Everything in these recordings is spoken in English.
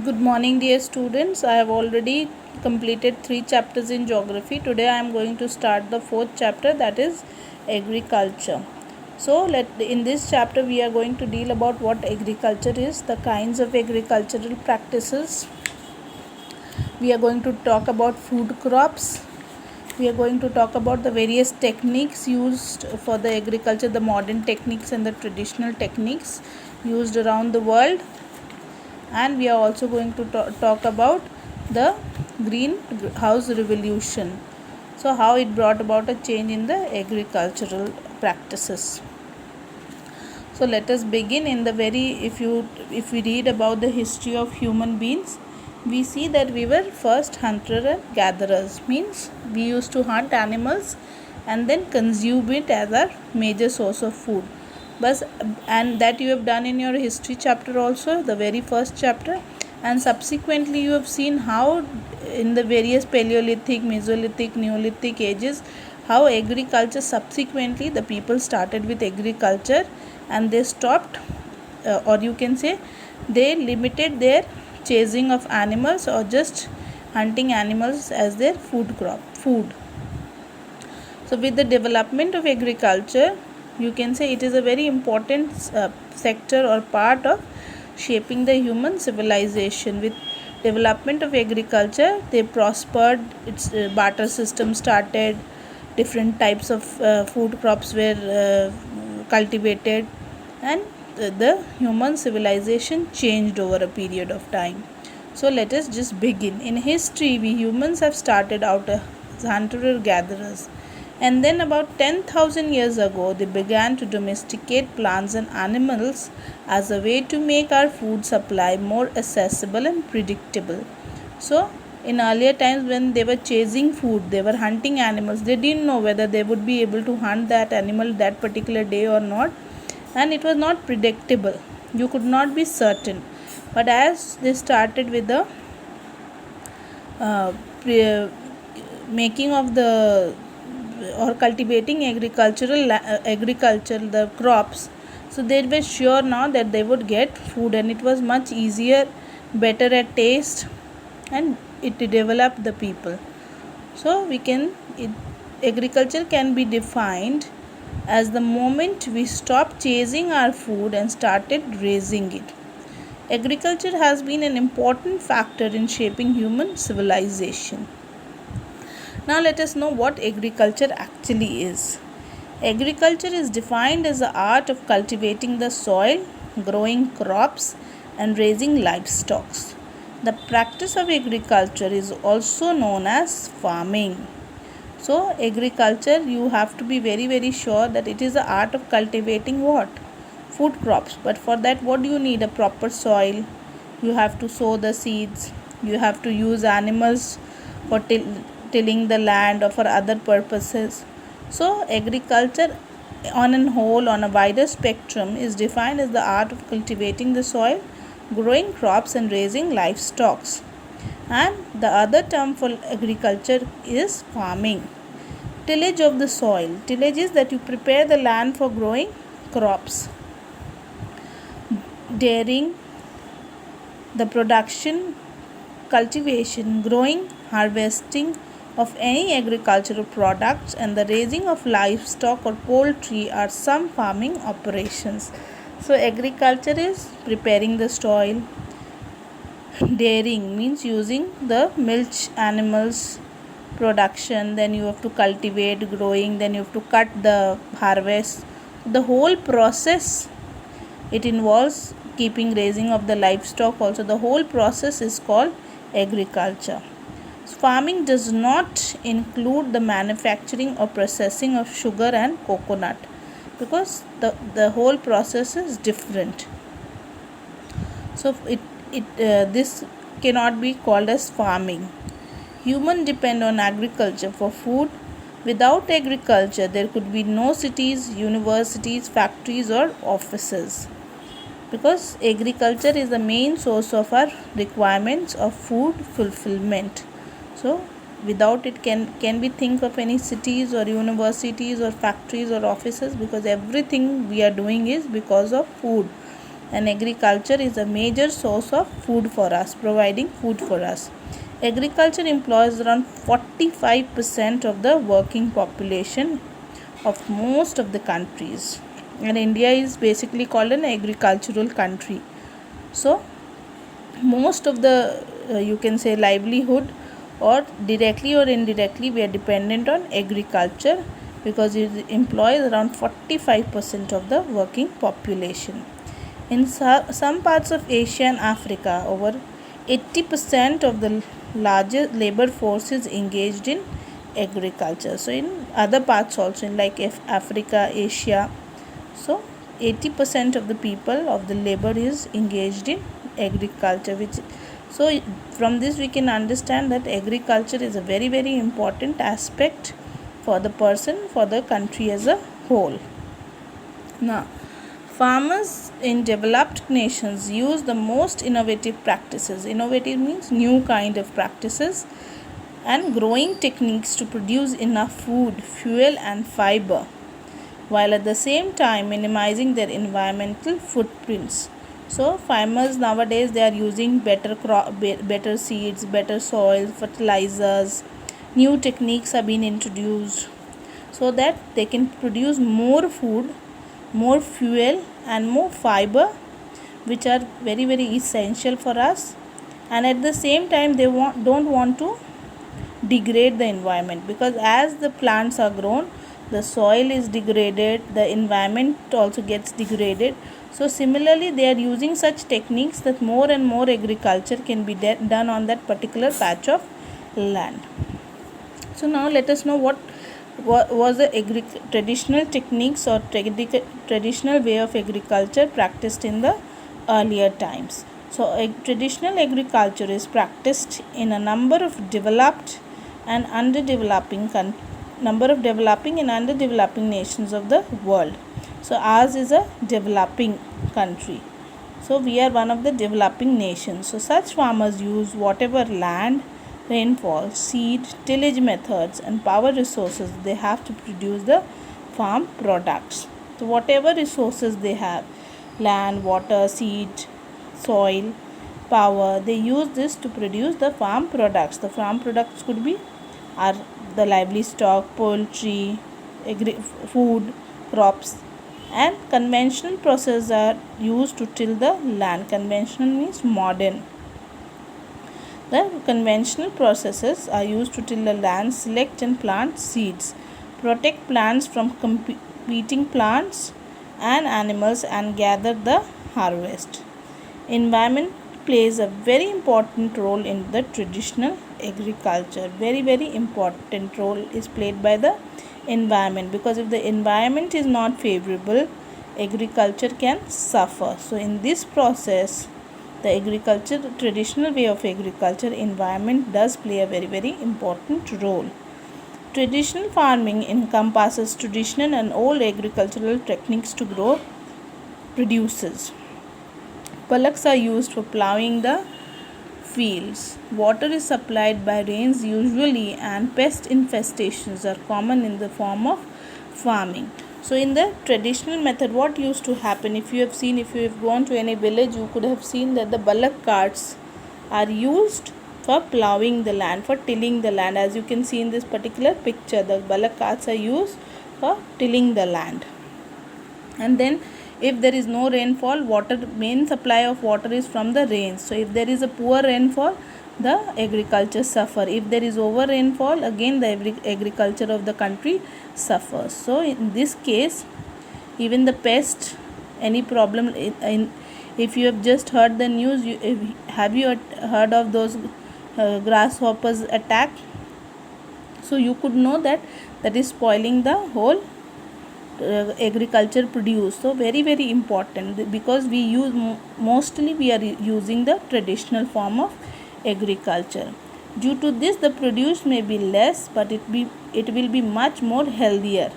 Good morning, dear students. I have already completed 3 chapters in geography. Today I am going to start the 4th chapter, that is agriculture. So in this chapter we are going to deal about what agriculture is, the kinds of agricultural practices. We are going to talk about food crops. We are going to talk about the various techniques used for the agriculture, the modern techniques and the traditional techniques used around the world. And we are also going to talk about the greenhouse revolution, so how it brought about a change in the agricultural practices. So let us begin. If we read about the history of human beings, we see that we were first hunter and gatherers, means we used to hunt animals and then consume it as our major source of food. And that you have done in your history chapter also, the very first chapter, and subsequently you have seen how in the various Paleolithic, Mesolithic, Neolithic ages, how agriculture subsequently the people started with agriculture and they stopped, or you can say they limited their chasing of animals or just hunting animals as their food. So with the development of agriculture, you can say it is a very important sector or part of shaping the human civilization. With development of agriculture, they prospered, its barter system started, different types of food crops were cultivated, and the human civilization changed over a period of time. So let us just begin. In history, we humans have started out as hunter gatherers, and then about 10,000 years ago they began to domesticate plants and animals as a way to make our food supply more accessible and predictable. So in earlier times, when they were chasing food, they were hunting animals, they didn't know whether they would be able to hunt that animal that particular day or not, and it was not predictable, you could not be certain. But as they started with the making of the or cultivating agriculture, the crops, so they were sure now that they would get food, and it was much easier, better at taste, and it developed the people. So agriculture can be defined as the moment we stopped chasing our food and started raising it. Agriculture has been an important factor in shaping human civilization. Now let us know what agriculture actually is. Agriculture is defined as the art of cultivating the soil, growing crops, and raising livestock. The practice of agriculture is also known as farming. So agriculture, you have to be very, very sure that it is the art of cultivating what? Food crops. But for that, what do you need? A proper soil. You have to sow the seeds. You have to use animals for tilling the land or for other purposes. So agriculture on a whole, on a wider spectrum, is defined as the art of cultivating the soil, growing crops, and raising livestock. And the other term for agriculture is farming. Tillage of the soil. Tillage is that you prepare the land for growing crops. Dairying, the production, cultivation, growing, harvesting of any agricultural products, and the raising of livestock or poultry are some farming operations. So agriculture is preparing the soil. Dairying means using the milch animals production, then you have to cultivate, growing, then you have to cut the harvest. The whole process, it involves raising of the livestock also. The whole process is called agriculture. Farming does not include the manufacturing or processing of sugar and coconut, because the whole process is different. So this cannot be called as farming. Humans depend on agriculture for food. Without agriculture, there could be no cities, universities, factories, or offices, because agriculture is the main source of our requirements of food fulfillment. So without it, can we think of any cities or universities or factories or offices? Because everything we are doing is because of food, and agriculture is a major source of food for us, providing food for us. Agriculture employs around 45% of the working population of most of the countries, and India is basically called an agricultural country. So most of the you can say livelihood, or directly or indirectly, we are dependent on agriculture because it employs around 45% of the working population. In some parts of Asia and Africa, over 80% of the larger labor force is engaged in agriculture. So in other parts also, in like Africa, Asia, so 80% of the people of the labor is engaged in agriculture, which so from this we can understand that agriculture is a very very important aspect for the person, for the country as a whole. Now, farmers in developed nations use the most innovative practices. Innovative means new kind of practices and growing techniques to produce enough food, fuel and fiber, while at the same time minimizing their environmental footprints. So farmers nowadays, they are using better seeds, better soil, fertilizers. New techniques are being introduced so that they can produce more food, more fuel and more fiber, which are very very essential for us. And at the same time, they don't want to degrade the environment, because as the plants are grown, the soil is degraded, the environment also gets degraded. So similarly, they are using such techniques that more and more agriculture can be done on that particular patch of land. So now let us know what was the traditional techniques or traditional way of agriculture practiced in the earlier times. So traditional agriculture is practiced in a number of developing and underdeveloping nations of the world. So ours is a developing country. So we are one of the developing nations. So such farmers use whatever land, rainfall, seed, tillage methods and power resources they have to produce the farm products. So whatever resources they have, land, water, seed, soil, power, they use this to produce the farm products. The farm products could be the livestock, poultry, food, crops, and conventional processes are used to till the land. Conventional means modern. The conventional processes are used to till the land, select and plant seeds, protect plants from competing plants and animals, and gather the harvest. Environment plays a very important role in the traditional agriculture. Very very important role is played by the environment, because if the environment is not favorable, agriculture can suffer. So in this process, the traditional way of agriculture, environment does play a very very important role. Traditional farming encompasses traditional and old agricultural techniques to grow produces. Bullocks are used for ploughing the fields. Water is supplied by rains usually, and pest infestations are common in the form of farming. So in the traditional method, what used to happen, if you have gone to any village, you could have seen that the bullock carts are used for ploughing the land, for tilling the land. As you can see in this particular picture, the bullock carts are used for tilling the land. And then if there is no rainfall, main supply of water is from the rains. So if there is a poor rainfall, the agriculture suffer. If there is over rainfall, again the agriculture of the country suffers. So in this case, even the pest, any problem if you have just heard the news, have you heard of those grasshoppers attack? So you could know that is spoiling the whole agriculture produce. So very very important, because we are using the traditional form of agriculture. Due to this, the produce may be less, but it will be much more healthier.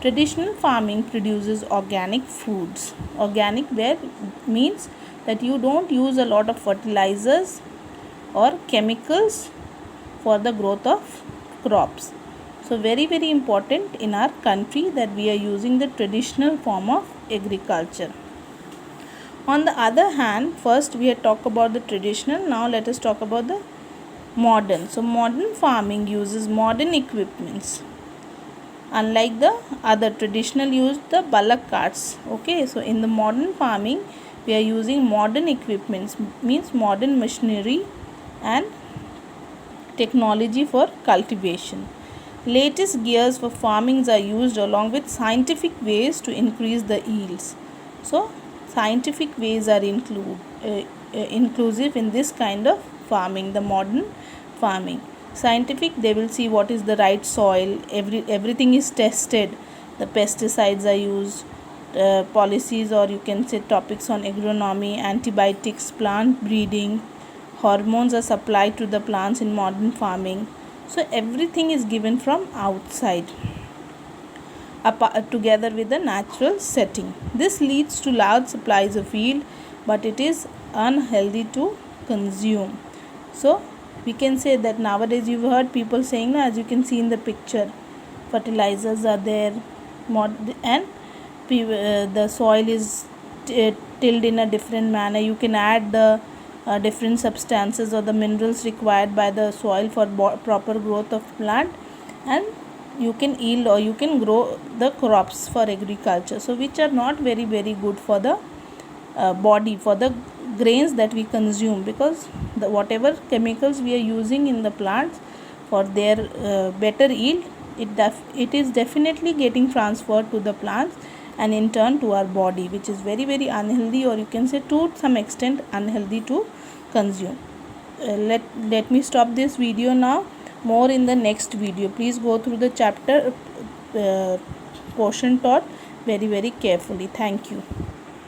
Traditional farming produces organic foods. Organic where means that you don't use a lot of fertilizers or chemicals for the growth of crops. So very very important in our country that we are using the traditional form of agriculture. On the other hand, first we had talked about the traditional, now let us talk about the modern. So modern farming uses modern equipments. Unlike the other traditional used the bullock carts. Okay, so in the modern farming we are using modern equipments, means modern machinery and technology for cultivation. Latest gears for farming are used along with scientific ways to increase the yields. So scientific ways are inclusive in this kind of farming, the modern farming. Scientific, they will see what is the right soil, everything is tested, the pesticides are used, policies, or you can say topics on agronomy, antibiotics, plant breeding, hormones are supplied to the plants in modern farming. So everything is given from outside together with the natural setting. This leads to large supplies of yield, but it is unhealthy to consume. So we can say that nowadays you've heard people saying, as you can see in the picture, fertilizers are there, and the soil is tilled in a different manner. You can add the different substances or the minerals required by the soil for proper growth of plant, and you can yield or you can grow the crops for agriculture, so which are not very good for the body, for the grains that we consume, because the whatever chemicals we are using in the plants for their better yield, it is definitely getting transferred to the plants and in turn to our body, which is very unhealthy, or you can say to some extent unhealthy to consume. Let me stop this video now. More in the next video. Please go through the chapter portion taught very carefully. Thank you.